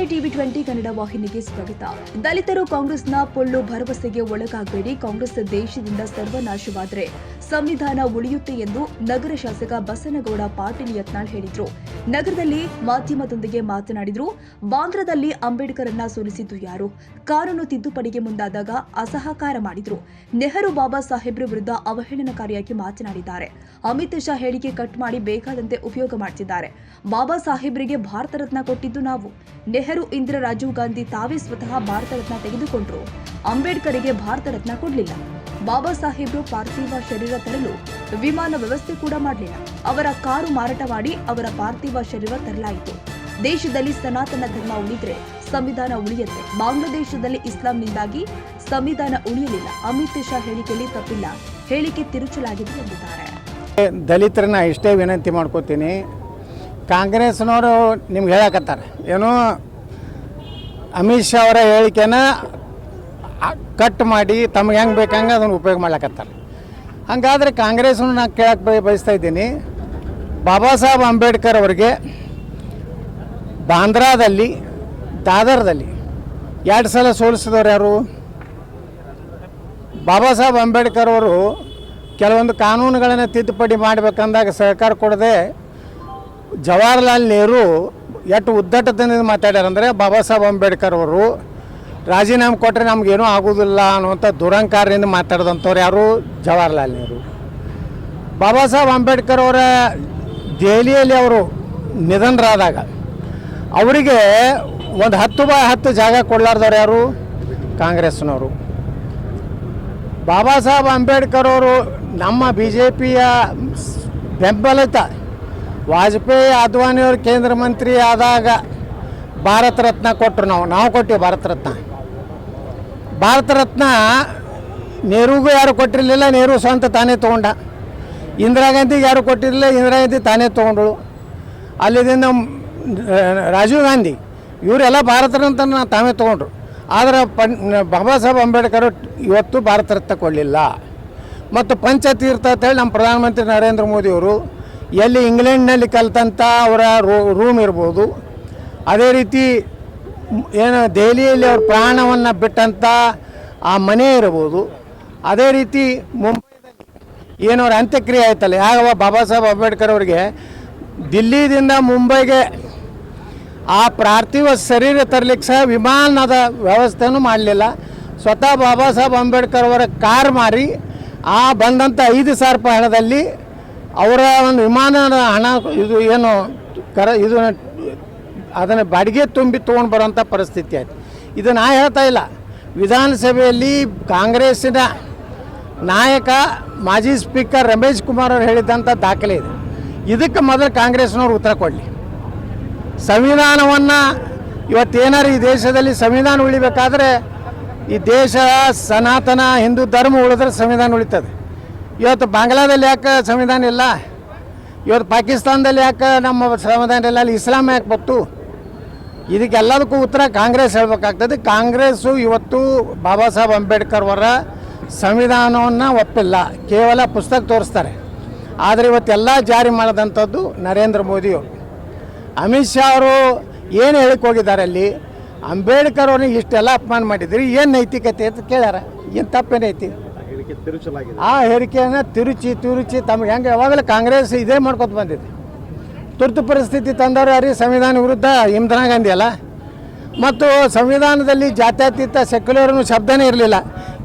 ನಮಸ್ತೆ ಟಿವಿ20 ಕನ್ನಡ ವಾಹಿನಿಗೆ ಸ್ವಾಗತ. ದಲಿತರು ಕಾಂಗ್ರೆಸ್ನ ಪೊಳ್ಳು ಭರವಸೆಗೆ ಒಳಗಾಗಬೇಡಿ. ಕಾಂಗ್ರೆಸ್ ದೇಶದಿಂದ ಸರ್ವನಾಶವಾದರೆ ಸಂವಿಧಾನ ಉಳಿಯುತ್ತೆ ಎಂದು ನಗರ ಶಾಸಕ ಬಸನಗೌಡ ಪಾಟೀಲ್ ಯತ್ನಾಳ್ ಹೇಳಿದರು. ನಗರದಲ್ಲಿ ಮಾಧ್ಯಮದೊಂದಿಗೆ ಮಾತನಾಡಿದರು. ಬಾಂದ್ರಾದಲ್ಲಿ ಅಂಬೇಡ್ಕರ್ರನ್ನ ಸೋಲಿಸಿದ್ದು ಯಾರು? ಕಾನೂನು ತಿದ್ದುಪಡಿಗೆ ಮುಂದಾದಾಗ ಅಸಹಕಾರ ಮಾಡಿದ್ರು. ನೆಹರು ಬಾಬಾ ಸಾಹೇಬ್ರ ವಿರುದ್ಧ ಅವಹೇಳನಕಾರಿಯಾಗಿ ಮಾತನಾಡಿದ್ದಾರೆ. ಅಮಿತ್ ಶಾ ಹೇಳಿಕೆ ಕಟ್ ಮಾಡಿ ಬೇಕಾದಂತೆ ಉಪಯೋಗ ಮಾಡ್ತಿದ್ದಾರೆ. ಬಾಬಾ ಸಾಹೇಬ್ರಿಗೆ ಭಾರತ ರತ್ನ ಕೊಟ್ಟಿದ್ದು ನಾವು. ನೆಹರು, ಇಂದಿರಾ, ರಾಜೀವ್ ಗಾಂಧಿ ತಾವೇ ಸ್ವತಃ ಭಾರತ ರತ್ನ ತೆಗೆದುಕೊಂಡ್ರು. ಅಂಬೇಡ್ಕರ್ಗೆ ಭಾರತ ರತ್ನ ಕೊಡಲಿಲ್ಲ. ಬಾಬಾ ಸಾಹೇಬ್ರು ಪಾರ್ಥಿವ ಶರೀರ ತರಲು ವಿಮಾನ ವ್ಯವಸ್ಥೆ ಕೂಡ ಮಾಡಲಿಲ್ಲ. ಅವರ ಕಾರು ಮಾರಾಟ ಮಾಡಿ ಅವರ ಪಾರ್ಥಿವ ಶರೀರ ತರಲಾಯಿತು. ದೇಶದಲ್ಲಿ ಸನಾತನ ಧರ್ಮ ಉಳಿದ್ರೆ ಸಂವಿಧಾನ ಉಳಿಯುತ್ತೆ. ಬಾಂಗ್ಲಾದೇಶದಲ್ಲಿ ಇಸ್ಲಾಂನಿಂದಾಗಿ ಸಂವಿಧಾನ ಉಳಿಯಲಿಲ್ಲ. ಅಮಿತ್ ಶಾ ಹೇಳಿಕೆಯಲ್ಲಿ ತಪ್ಪಿಲ್ಲ, ಹೇಳಿಕೆ ತಿರುಚಲಾಗಿದೆ ಎಂದಿದ್ದಾರೆ. ದಲಿತರನ್ನ ಇಷ್ಟೇ ವಿನಂತಿ ಮಾಡ್ಕೋತೀನಿ, ಕಾಂಗ್ರೆಸ್ನವರು ನಿಮ್ಗೆ ಹೇಳಕತ್ತಾರೆ ಏನು, ಅಮಿತ್ ಶಾ ಅವರ ಹೇಳಿಕೆನ ಕಟ್ ಮಾಡಿ ತಮಗೆ ಹೆಂಗೆ ಬೇಕಂಗೆ ಅದನ್ನು ಉಪಯೋಗ ಮಾಡ್ಲಕತ್ತಾರೆ. ಹಾಗಾದರೆ ಕಾಂಗ್ರೆಸ್ನ ನಾನು ಕೇಳಕ್ಕೆ ಬಯಸ್ತಾ ಇದ್ದೀನಿ, ಬಾಬಾ ಸಾಹೇಬ್ ಅಂಬೇಡ್ಕರ್ ಅವರಿಗೆ ಬಾಂದ್ರಾದಲ್ಲಿ, ದಾದರ್ದಲ್ಲಿ 2 ಸಲ ಸೋಲಿಸಿದವರು ಯಾರು? ಬಾಬಾ ಸಾಹೇಬ್ ಅಂಬೇಡ್ಕರ್ ಅವರು ಕೆಲವೊಂದು ಕಾನೂನುಗಳನ್ನು ತಿದ್ದುಪಡಿ ಮಾಡಬೇಕಂದಾಗ ಸಹಕಾರ ಕೊಡದೆ ಜವಾಹರ್ಲಾಲ್ ನೆಹರು ಎಷ್ಟು ಉದ್ದಟದಿಂದ ಮಾತಾಡ್ಯಾರಂದರೆ, ಬಾಬಾ ಸಾಹೇಬ್ ಅಂಬೇಡ್ಕರ್ ಅವರು ರಾಜೀನಾಮೆ ಕೊಟ್ಟರೆ ನಮಗೇನೂ ಆಗೋದಿಲ್ಲ ಅನ್ನುವಂಥ ದುರಂಕಾರದಿಂದ ಮಾತಾಡಿದಂಥವ್ರು ಯಾರು? ಜವಾಹರ್ಲಾಲ್ ನೆಹರು. ಬಾಬಾ ಸಾಹೇಬ್ ಅಂಬೇಡ್ಕರ್ ಅವರ ದೆಹಲಿಯಲ್ಲಿ ಅವರು ನಿಧನರಾದಾಗ ಅವರಿಗೆ ಒಂದು 10x10 ಜಾಗ ಕೊಡಲಾರ್ದವ್ರು ಯಾರು? ಕಾಂಗ್ರೆಸ್ನವರು. ಬಾಬಾ ಸಾಹೇಬ್ ಅಂಬೇಡ್ಕರ್ ಅವರು ನಮ್ಮ BJPಯ ಬೆಂಬಲಿತ ವಾಜಪೇಯಿ ಅದ್ವಾನಿಯವರು ಕೇಂದ್ರ ಮಂತ್ರಿ ಆದಾಗ ಭಾರತ ರತ್ನ ಕೊಟ್ಟರು. ನಾವು ಕೊಟ್ಟಿವಿ ಭಾರತ ರತ್ನ. ಭಾರತ ರತ್ನ ನೆಹರುಗೂ ಯಾರು ಕೊಟ್ಟಿರಲಿಲ್ಲ, ನೆಹರು ಸ್ವಂತ ತಾನೇ ತೊಗೊಂಡ. ಇಂದಿರಾ ಗಾಂಧಿಗೆ ಯಾರು ಕೊಟ್ಟಿರಲಿಲ್ಲ, ಇಂದಿರಾ ಗಾಂಧಿ ತಾನೇ ತೊಗೊಂಡಳು. ಅಲ್ಲಿದಿಂದ ರಾಜೀವ್ ಗಾಂಧಿ ಇವರೆಲ್ಲ ಭಾರತ ರತ್ನ ತಾವೇ ತೊಗೊಂಡ್ರು. ಆದರೆ ಬಾಬಾ ಸಾಹೇಬ್ ಅಂಬೇಡ್ಕರ್ ಇವತ್ತು ಭಾರತ ರತ್ನ ಕೊಡಲಿಲ್ಲ. ಮತ್ತು ಪಂಚತೀರ್ಥ ಅಂತೇಳಿ ನಮ್ಮ ಪ್ರಧಾನಮಂತ್ರಿ ನರೇಂದ್ರ ಮೋದಿಯವರು ಎಲ್ಲಿ ಇಂಗ್ಲೆಂಡ್ನಲ್ಲಿ ಕಲಿತಂಥ ಅವರ ರೂಮ್ ಇರ್ಬೋದು, ಅದೇ ರೀತಿ ಏನು ದೆಹಲಿಯಲ್ಲಿ ಅವ್ರ ಪ್ರಾಣವನ್ನು ಬಿಟ್ಟಂಥ ಆ ಮನೆ ಇರ್ಬೋದು, ಅದೇ ರೀತಿ ಮುಂಬೈದಲ್ಲಿ ಏನವ್ರ ಅಂತ್ಯಕ್ರಿಯೆ ಆಯ್ತಲ್ಲ, ಯಾವಾಗ ಬಾಬಾ ಸಾಹೇಬ್ ಅಂಬೇಡ್ಕರ್ ಅವರಿಗೆ ದಿಲ್ಲಿದಿಂದ ಮುಂಬೈಗೆ ಆ ಪಾರ್ಥಿವ ಶರೀರ ತರಲಿಕ್ಕೆ ಸಹ ವಿಮಾನದ ವ್ಯವಸ್ಥೆನೂ ಮಾಡಲಿಲ್ಲ. ಸ್ವತಃ ಬಾಬಾ ಸಾಹೇಬ್ ಅಂಬೇಡ್ಕರ್ ಅವರ ಕಾರ್ ಮಾರಿ ಆ ಬಂದಂಥ 5,000 ರೂಪಾಯಿ ಹಣದಲ್ಲಿ ಅವರ ಒಂದು ವಿಮಾನದ ಹಣ ಇದು ಏನು ಇದು ಅದನ್ನು ಬಾಡಿಗೆ ತುಂಬಿ ತೊಗೊಂಡು ಬರೋಂಥ ಪರಿಸ್ಥಿತಿ ಆಯಿತು. ಇದು ನಾ ಹೇಳ್ತಾ ಇಲ್ಲ, ವಿಧಾನಸಭೆಯಲ್ಲಿ ಕಾಂಗ್ರೆಸ್ಸಿನ ನಾಯಕ ಮಾಜಿ ಸ್ಪೀಕರ್ ರಮೇಶ್ ಕುಮಾರ್ ಅವರು ಹೇಳಿದಂಥ ದಾಖಲೆ ಇದೆ. ಇದಕ್ಕೆ ಮೊದಲು ಕಾಂಗ್ರೆಸ್ನವ್ರು ಉತ್ತರ ಕೊಡಲಿ. ಸಂವಿಧಾನವನ್ನು ಇವತ್ತೇನಾರು ಈ ದೇಶದಲ್ಲಿ ಸಂವಿಧಾನ ಉಳಿಬೇಕಾದ್ರೆ ಈ ದೇಶ ಸನಾತನ ಹಿಂದೂ ಧರ್ಮ ಉಳಿದ್ರೆ ಸಂವಿಧಾನ ಉಳಿತದೆ. ಇವತ್ತು ಬಾಂಗ್ಲಾದಲ್ಲಿ ಯಾಕೆ ಸಂವಿಧಾನ ಇಲ್ಲ? ಇವತ್ತು ಪಾಕಿಸ್ತಾನದಲ್ಲಿ ಯಾಕೆ ನಮ್ಮ ಸಂವಿಧಾನ ಇಲ್ಲ? ಅಲ್ಲಿ ಇಸ್ಲಾಂ ಯಾಕೆ ಬಂತು? ಇದಕ್ಕೆಲ್ಲದಕ್ಕೂ ಉತ್ತರ ಕಾಂಗ್ರೆಸ್ ಹೇಳಬೇಕಾಗ್ತದೆ. ಕಾಂಗ್ರೆಸ್ಸು ಇವತ್ತು ಬಾಬಾ ಸಾಹೇಬ್ ಅಂಬೇಡ್ಕರ್ ಅವರ ಸಂವಿಧಾನವನ್ನು ಒಪ್ಪಿಲ್ಲ, ಕೇವಲ ಪುಸ್ತಕ ತೋರಿಸ್ತಾರೆ. ಆದರೆ ಇವತ್ತೆಲ್ಲ ಜಾರಿ ಮಾಡಿದಂಥದ್ದು ನರೇಂದ್ರ ಮೋದಿಯವರು. ಅಮಿತ್ ಶಾ ಅವರು ಏನು ಹೇಳಿಕ್ಕೆ ಹೋಗಿದ್ದಾರೆ ಅಲ್ಲಿ? ಅಂಬೇಡ್ಕರ್ ಅವ್ರನ್ನ ಇಷ್ಟೆಲ್ಲ ಅಪಮಾನ ಮಾಡಿದ್ರಿ, ಏನು ನೈತಿಕತೆ ಅಂತ ಕೇಳ್ಯಾರ. ಏನು ತಪ್ಪೇನೈತಿ? ಆ ಹೇಳಿಕೆಯನ್ನು ತಿರುಚಿ ತಮಗೆ ಹೆಂಗೆ ಯಾವಾಗಲೂ ಕಾಂಗ್ರೆಸ್ ಇದೇ ಮಾಡ್ಕೊತ ಬಂದಿದೆ. ತುರ್ತು ಪರಿಸ್ಥಿತಿ ತಂದವರು ಯಾರು? ಸಂವಿಧಾನ ವಿರುದ್ಧ ಇಂದಿರಾ ಗಾಂಧಿ ಅಲ್ಲ. ಮತ್ತು ಸಂವಿಧಾನದಲ್ಲಿ ಜಾತ್ಯತೀತ ಸೆಕ್ಯುಲರ್ ಶಬ್ದನೇ ಇರಲಿಲ್ಲ,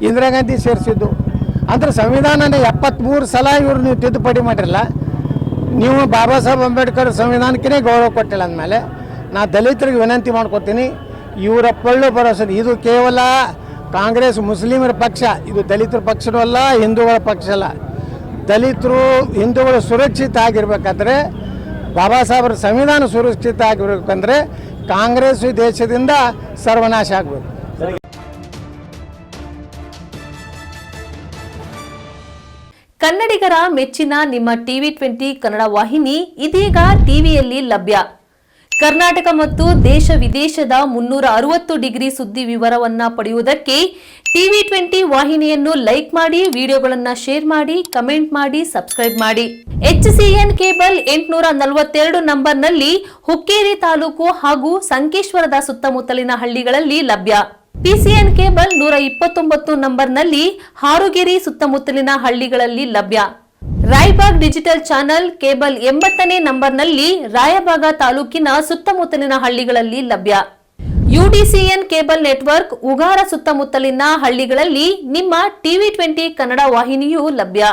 ಇಂದಿರಾ ಗಾಂಧಿ ಸೇರಿಸಿದ್ದು. ಅಂದರೆ ಸಂವಿಧಾನನೇ 73 ಸಲ ಇವರು ನೀವು ತಿದ್ದುಪಡಿ ಮಾಡಿರಲ್ಲ. ನೀವು ಬಾಬಾ ಸಾಹೇಬ್ ಅಂಬೇಡ್ಕರ್ ಸಂವಿಧಾನಕ್ಕೇ ಗೌರವ ಕೊಟ್ಟಿಲ್ಲ ಅಂದಮೇಲೆ ನಾ ದಲಿತರಿಗೆ ವಿನಂತಿ ಮಾಡ್ಕೊತೀನಿ, ಇವರ ಪೊಳ್ಳು ಭರವಸೆ ಇದು ಕೇವಲ ಕಾಂಗ್ರೆಸ್ ಮುಸ್ಲಿಮರ ಪಕ್ಷ, ಇದು ದಲಿತರ ಪಕ್ಷನೂ ಅಲ್ಲ, ಹಿಂದೂಗಳ ಪಕ್ಷ ಅಲ್ಲ. ದಲಿತರು ಹಿಂದೂಗಳು ಸುರಕ್ಷಿತ ಆಗಿರ್ಬೇಕಾದ್ರೆ, ಬಾಬಾ ಸಾಹೇಬರ ಸಂವಿಧಾನ ಸುರಕ್ಷಿತ ಆಗಿರ್ಬೇಕಂದ್ರೆ ಕಾಂಗ್ರೆಸ್ ದೇಶದಿಂದ ಸರ್ವನಾಶ ಆಗಬೇಕು. ಕನ್ನಡಿಗರ ಮೆಚ್ಚಿನ ನಿಮ್ಮ ಟಿವಿ20 ಕನ್ನಡ ವಾಹಿನಿ ಇದೀಗ ಟಿವಿಯಲ್ಲಿ ಲಭ್ಯ. ಕರ್ನಾಟಕ ಮತ್ತು ದೇಶ ವಿದೇಶದ 360 ಡಿಗ್ರಿ ಸುದ್ದಿ ವಿವರವನ್ನ ಪಡೆಯುವುದಕ್ಕೆ TV20 ವಾಹಿನಿಯನ್ನು ಲೈಕ್ ಮಾಡಿ, ವಿಡಿಯೋಗಳನ್ನ ಶೇರ್ ಮಾಡಿ, ಕಮೆಂಟ್ ಮಾಡಿ, ಸಬ್ಸ್ಕ್ರೈಬ್ ಮಾಡಿ. HCN ಕೇಬಲ್ 842 ನಂಬರ್ನಲ್ಲಿ ಹುಕ್ಕೇರಿ ತಾಲೂಕು ಹಾಗೂ ಸಂಕೇಶ್ವರದ ಸುತ್ತಮುತ್ತಲಿನ ಹಳ್ಳಿಗಳಲ್ಲಿ ಲಭ್ಯ. PCN ಕೇಬಲ್ 129 ನಂಬರ್ನಲ್ಲಿ ಹಾರುಗೆರೆ ಸುತ್ತಮುತ್ತಲಿನ ಹಳ್ಳಿಗಳಲ್ಲಿ ಲಭ್ಯ. ರಾಯಬಾಗ್ ಡಿಜಿಟಲ್ ಚಾನೆಲ್ ಕೇಬಲ್ 80ನೇ ನಂಬರ್ನಲ್ಲಿ ರಾಯಬಾಗ ತಾಲೂಕಿನ ಸುತ್ತಮುತ್ತಲಿನ ಹಳ್ಳಿಗಳಲ್ಲಿ ಲಭ್ಯ. UDCN ಕೇಬಲ್ ನೆಟ್ವರ್ಕ್ ಉಗಾರ ಸುತ್ತಮುತ್ತಲಿನ ಹಳ್ಳಿಗಳಲ್ಲಿ ನಿಮ್ಮ TV20 ಕನ್ನಡ ವಾಹಿನಿಯೂ ಲಭ್ಯ.